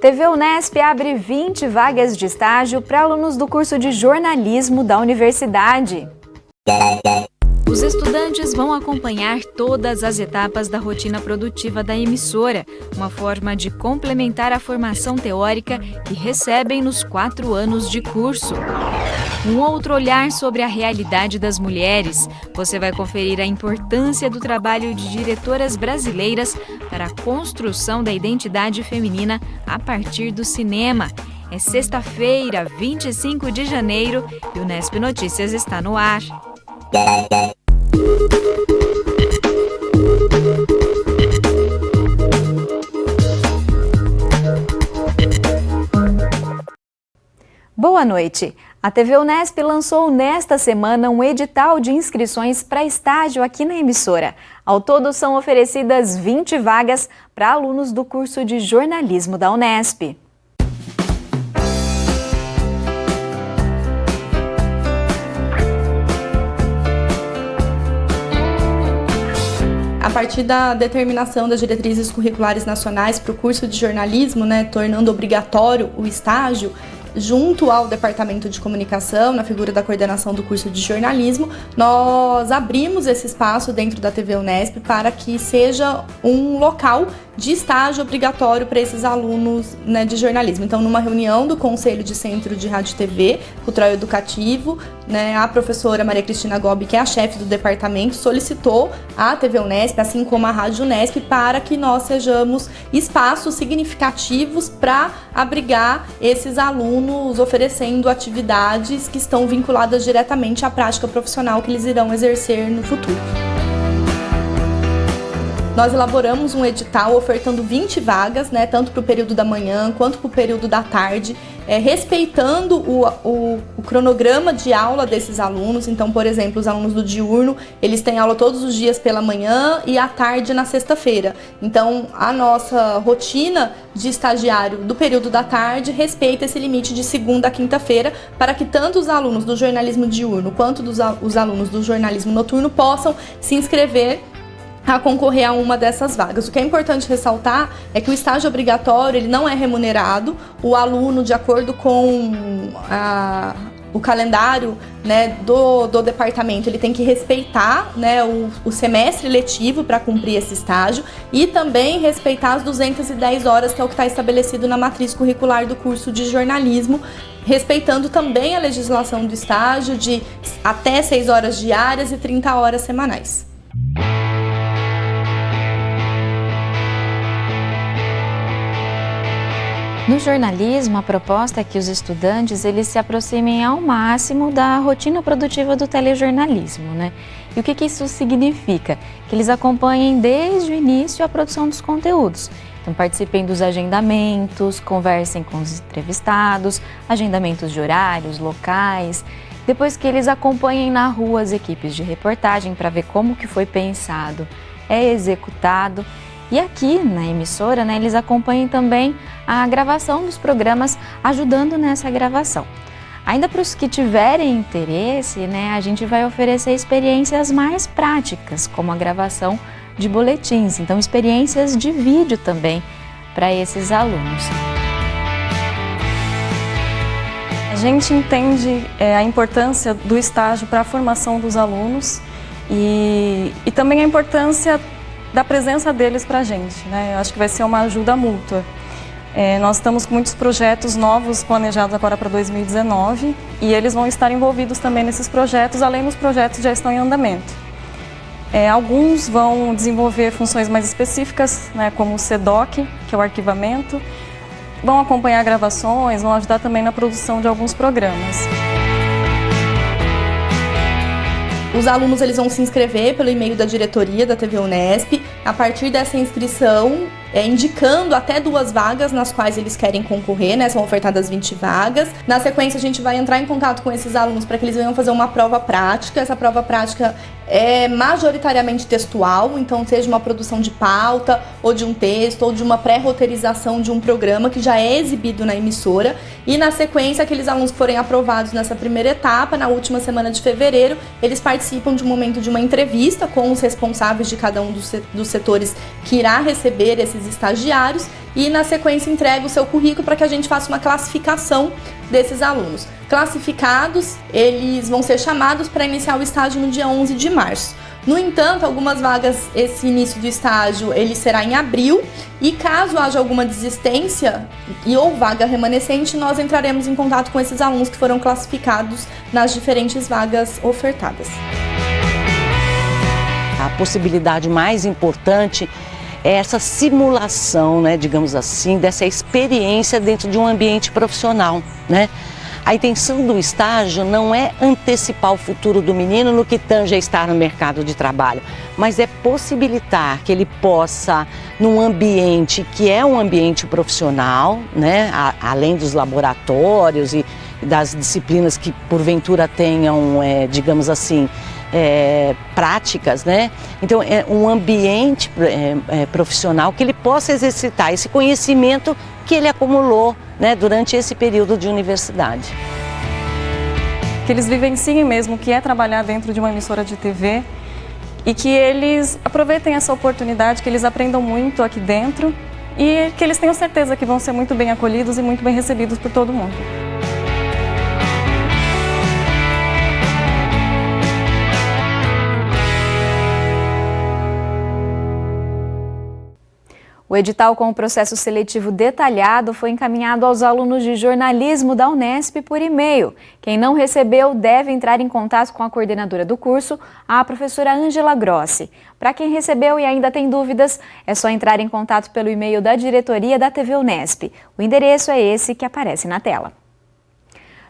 TV Unesp abre 20 vagas de estágio para alunos do curso de jornalismo da universidade. Os estudantes vão acompanhar todas as etapas da rotina produtiva da emissora, uma forma de complementar a formação teórica que recebem nos 4 anos de curso. Um outro olhar sobre a realidade das mulheres. Você vai conferir a importância do trabalho de diretoras brasileiras para a construção da identidade feminina a partir do cinema. É sexta-feira, 25 de janeiro, e o Unesp Notícias está no ar. Boa noite! A TV Unesp lançou nesta semana um edital de inscrições para estágio aqui na emissora. Ao todo, são oferecidas 20 vagas para alunos do curso de jornalismo da Unesp. A partir da determinação das diretrizes curriculares nacionais para o curso de jornalismo, tornando obrigatório o estágio, junto ao Departamento de Comunicação, na figura da coordenação do curso de jornalismo, nós abrimos esse espaço dentro da TV Unesp para que seja um local de estágio obrigatório para esses alunos de jornalismo. Então, numa reunião do Conselho de Centro de Rádio e TV, Cultural Educativo, a professora Maria Cristina Gobi, que é a chefe do departamento, solicitou à TV Unesp, assim como à Rádio Unesp, para que nós sejamos espaços significativos para abrigar esses alunos, oferecendo atividades que estão vinculadas diretamente à prática profissional que eles irão exercer no futuro. Nós elaboramos um edital ofertando 20 vagas, tanto para o período da manhã quanto para o período da tarde, respeitando o cronograma de aula desses alunos. Então, por exemplo, os alunos do diurno, eles têm aula todos os dias pela manhã e à tarde na sexta-feira. Então, a nossa rotina de estagiário do período da tarde respeita esse limite de segunda a quinta-feira, para que tanto os alunos do jornalismo diurno quanto os alunos do jornalismo noturno possam se inscrever a concorrer a uma dessas vagas. O que é importante ressaltar é que o estágio obrigatório ele não é remunerado. O aluno, de acordo com o calendário do departamento, ele tem que respeitar o semestre letivo para cumprir esse estágio e também respeitar as 210 horas, que é o que está estabelecido na matriz curricular do curso de jornalismo, respeitando também a legislação do estágio de até 6 horas diárias e 30 horas semanais. No jornalismo, a proposta é que os estudantes eles se aproximem ao máximo da rotina produtiva do telejornalismo, E o que isso significa? Que eles acompanhem desde o início a produção dos conteúdos. Então, participem dos agendamentos, conversem com os entrevistados, agendamentos de horários, locais. Depois que eles acompanhem na rua as equipes de reportagem para ver como que foi pensado, é executado. E aqui na emissora, eles acompanham também a gravação dos programas, ajudando nessa gravação. Ainda para os que tiverem interesse, a gente vai oferecer experiências mais práticas, como a gravação de boletins, então experiências de vídeo também para esses alunos. A gente entende a importância do estágio para a formação dos alunos e também a importância da presença deles para a gente, Eu acho que vai ser uma ajuda mútua. Nós estamos com muitos projetos novos planejados agora para 2019 e eles vão estar envolvidos também nesses projetos, além dos projetos que já estão em andamento. Alguns vão desenvolver funções mais específicas, como o CEDOC, que é o arquivamento, vão acompanhar gravações, vão ajudar também na produção de alguns programas. Os alunos eles vão se inscrever pelo e-mail da diretoria da TV Unesp. A partir dessa inscrição, indicando até 2 vagas nas quais eles querem concorrer, são ofertadas 20 vagas. Na sequência, a gente vai entrar em contato com esses alunos para que eles venham fazer uma prova prática. Essa prova prática é majoritariamente textual, então seja uma produção de pauta, ou de um texto, ou de uma pré-roteirização de um programa que já é exibido na emissora. E na sequência, aqueles alunos que forem aprovados nessa primeira etapa, na última semana de fevereiro, eles participam de um momento de uma entrevista com os responsáveis de cada um dos setores que irá receber esses esses estagiários e, na sequência, entrega o seu currículo para que a gente faça uma classificação desses alunos. Classificados, eles vão ser chamados para iniciar o estágio no dia 11 de março. No entanto, algumas vagas, esse início do estágio, ele será em abril, e caso haja alguma desistência ou vaga remanescente, nós entraremos em contato com esses alunos que foram classificados nas diferentes vagas ofertadas. A possibilidade mais importante é essa simulação, né, digamos assim, dessa experiência dentro de um ambiente profissional, né? A intenção do estágio não é antecipar o futuro do menino no que tange a estar no mercado de trabalho, mas é possibilitar que ele possa, num ambiente que é um ambiente profissional, né, além dos laboratórios e das disciplinas que porventura tenham, digamos assim, práticas, né? Então é um ambiente profissional que ele possa exercitar esse conhecimento que ele acumulou, né, durante esse período de universidade. Que eles vivenciem mesmo o que é trabalhar dentro de uma emissora de TV e que eles aproveitem essa oportunidade, que eles aprendam muito aqui dentro e que eles tenham certeza que vão ser muito bem acolhidos e muito bem recebidos por todo mundo. O edital com o processo seletivo detalhado foi encaminhado aos alunos de jornalismo da Unesp por e-mail. Quem não recebeu deve entrar em contato com a coordenadora do curso, a professora Ângela Grossi. Para quem recebeu e ainda tem dúvidas, é só entrar em contato pelo e-mail da diretoria da TV Unesp. O endereço é esse que aparece na tela.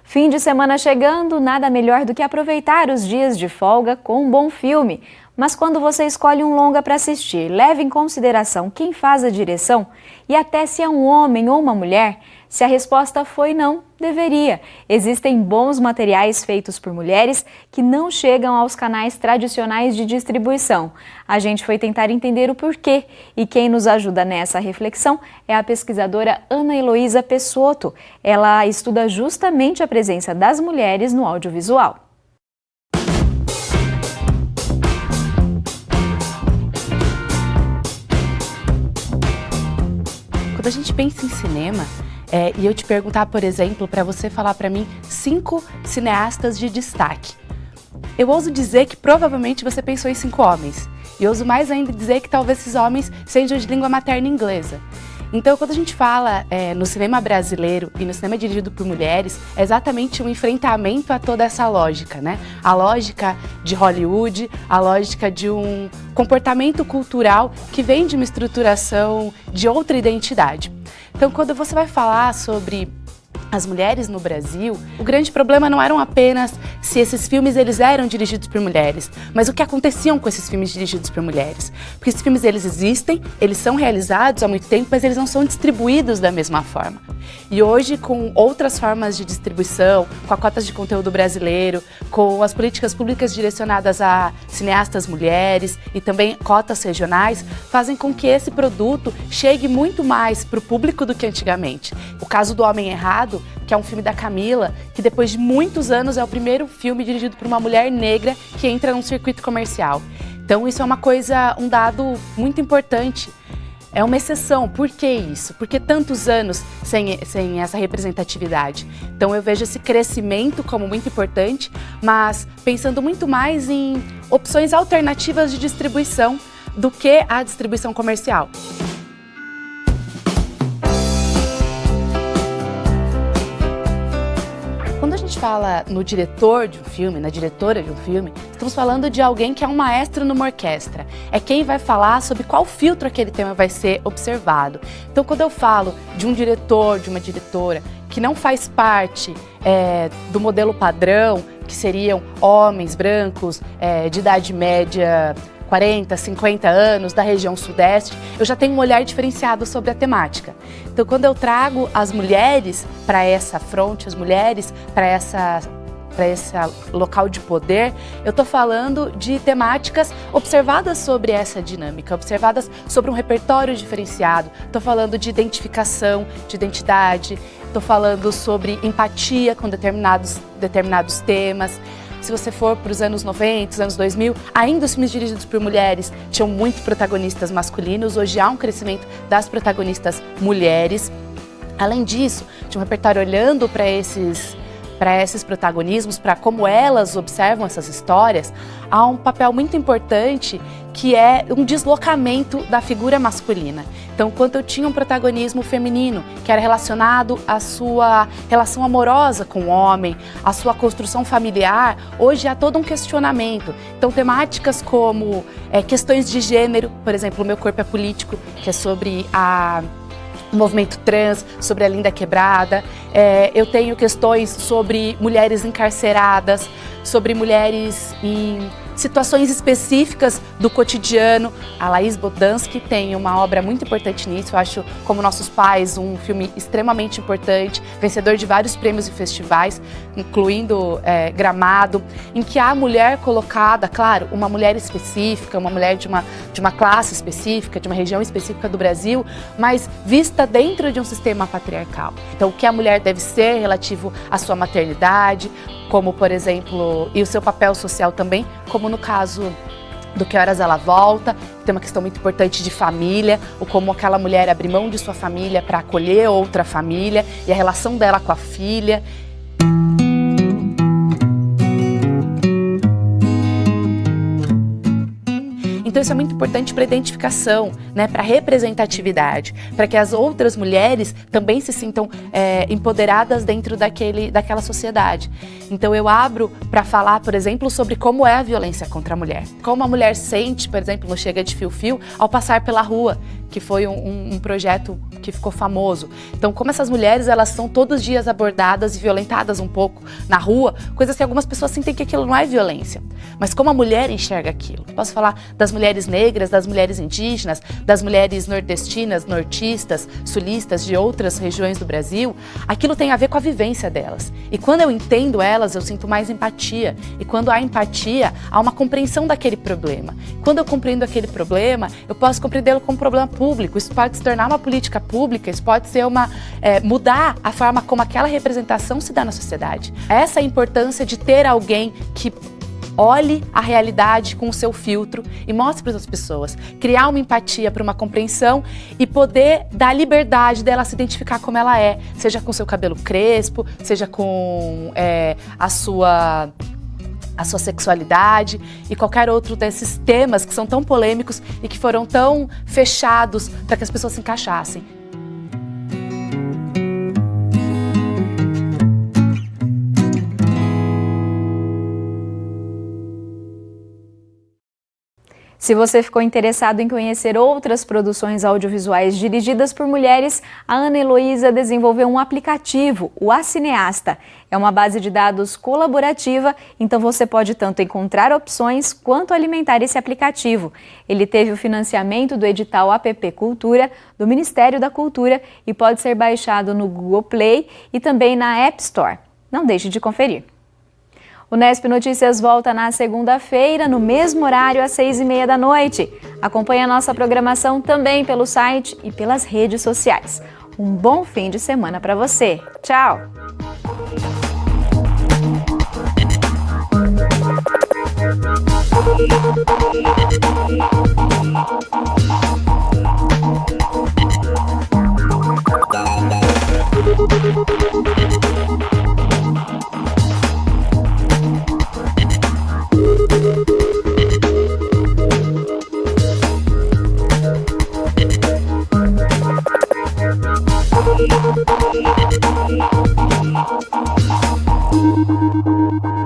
Fim de semana chegando, nada melhor do que aproveitar os dias de folga com um bom filme. Mas quando você escolhe um longa para assistir, leve em consideração quem faz a direção e até se é um homem ou uma mulher. Se a resposta foi não, deveria. Existem bons materiais feitos por mulheres que não chegam aos canais tradicionais de distribuição. A gente foi tentar entender o porquê e quem nos ajuda nessa reflexão é a pesquisadora Ana Heloísa Pessotto. Ela estuda justamente a presença das mulheres no audiovisual. Quando a gente pensa em cinema, e eu te perguntar, por exemplo, para você falar para mim 5 cineastas de destaque, eu ouso dizer que provavelmente você pensou em 5 homens. E ouso mais ainda dizer que talvez esses homens sejam de língua materna inglesa. Então, quando a gente fala no cinema brasileiro e no cinema dirigido por mulheres, é exatamente um enfrentamento a toda essa lógica, né? A lógica de Hollywood, a lógica de um comportamento cultural que vem de uma estruturação de outra identidade. Então, quando você vai falar sobre as mulheres no Brasil, o grande problema não eram apenas se esses filmes eles eram dirigidos por mulheres, mas o que aconteciam com esses filmes dirigidos por mulheres. Porque esses filmes eles existem, eles são realizados há muito tempo, mas eles não são distribuídos da mesma forma. E hoje, com outras formas de distribuição, com a cotas de conteúdo brasileiro, com as políticas públicas direcionadas a cineastas mulheres e também cotas regionais, fazem com que esse produto chegue muito mais para o público do que antigamente. O caso do Homem Errado, que é um filme da Camila, que depois de muitos anos é o primeiro filme dirigido por uma mulher negra que entra num circuito comercial. Então isso é uma coisa, um dado muito importante. É uma exceção. Por que isso? Por que tantos anos sem essa representatividade? Então eu vejo esse crescimento como muito importante, mas pensando muito mais em opções alternativas de distribuição do que a distribuição comercial. Quando a gente fala no diretor de um filme, na diretora de um filme, estamos falando de alguém que é um maestro numa orquestra. É quem vai falar sobre qual filtro aquele tema vai ser observado. Então, quando eu falo de um diretor, de uma diretora, que não faz parte do modelo padrão, que seriam homens brancos, de idade média, 40, 50 anos, da região sudeste, eu já tenho um olhar diferenciado sobre a temática. Então, quando eu trago as mulheres para essa fronte, as mulheres para esse local de poder, eu estou falando de temáticas observadas sobre essa dinâmica, observadas sobre um repertório diferenciado. Estou falando de identificação, de identidade, estou falando sobre empatia com determinados temas. se você for para os anos 90, os anos 2000, ainda os filmes dirigidos por mulheres tinham muito protagonistas masculinos. Hoje há um crescimento das protagonistas mulheres. Além disso, de um repertório olhando para esses protagonismos, para como elas observam essas histórias, há um papel muito importante que é um deslocamento da figura masculina. Então, quando eu tinha um protagonismo feminino, que era relacionado à sua relação amorosa com o homem, à sua construção familiar, hoje há todo um questionamento. Então, temáticas como questões de gênero, por exemplo, O Meu Corpo é Político, que é sobre o movimento trans, sobre a Linda Quebrada. Eu tenho questões sobre mulheres encarceradas, sobre mulheres em situações específicas do cotidiano. A Laís Bodansky tem uma obra muito importante nisso, eu acho Como Nossos Pais, um filme extremamente importante, vencedor de vários prêmios e festivais, incluindo Gramado, em que há a mulher colocada, claro, uma mulher específica, uma mulher de uma classe específica, de uma região específica do Brasil, mas vista dentro de um sistema patriarcal. Então, o que a mulher deve ser relativo à sua maternidade, como, por exemplo, e o seu papel social também, como no caso do Que Horas Ela Volta, que tem uma questão muito importante de família, ou como aquela mulher abre mão de sua família para acolher outra família, e a relação dela com a filha. Então isso é muito importante para a identificação, né, para a representatividade, para que as outras mulheres também se sintam empoderadas dentro daquela sociedade. Então eu abro para falar, por exemplo, sobre como é a violência contra a mulher. Como a mulher sente, por exemplo, no Chega de Fio-Fio, ao passar pela rua, que foi um projeto que ficou famoso. Então, como essas mulheres, elas são todos os dias abordadas e violentadas um pouco na rua, coisas que algumas pessoas sentem que aquilo não é violência. Mas como a mulher enxerga aquilo? Posso falar das mulheres negras, das mulheres indígenas, das mulheres nordestinas, nortistas, sulistas de outras regiões do Brasil. Aquilo tem a ver com a vivência delas. E quando eu entendo elas, eu sinto mais empatia. E quando há empatia, há uma compreensão daquele problema. Quando eu compreendo aquele problema, eu posso compreendê-lo como um problema público. Isso pode se tornar uma política pública, isso pode ser mudar a forma como aquela representação se dá na sociedade. Essa é a importância de ter alguém que olhe a realidade com o seu filtro e mostre para as pessoas, criar uma empatia para uma compreensão e poder dar liberdade dela se identificar como ela é, seja com seu cabelo crespo, seja com a sua sexualidade e qualquer outro desses temas que são tão polêmicos e que foram tão fechados para que as pessoas se encaixassem. Se você ficou interessado em conhecer outras produções audiovisuais dirigidas por mulheres, a Ana Heloísa desenvolveu um aplicativo, o A Cineasta. É uma base de dados colaborativa, então você pode tanto encontrar opções quanto alimentar esse aplicativo. Ele teve o financiamento do edital APP Cultura, do Ministério da Cultura, e pode ser baixado no Google Play e também na App Store. Não deixe de conferir. O Nesp Notícias volta na segunda-feira, no mesmo horário, às 6h30 da noite. Acompanhe a nossa programação também pelo site e pelas redes sociais. Um bom fim de semana para você. Tchau! Thank you.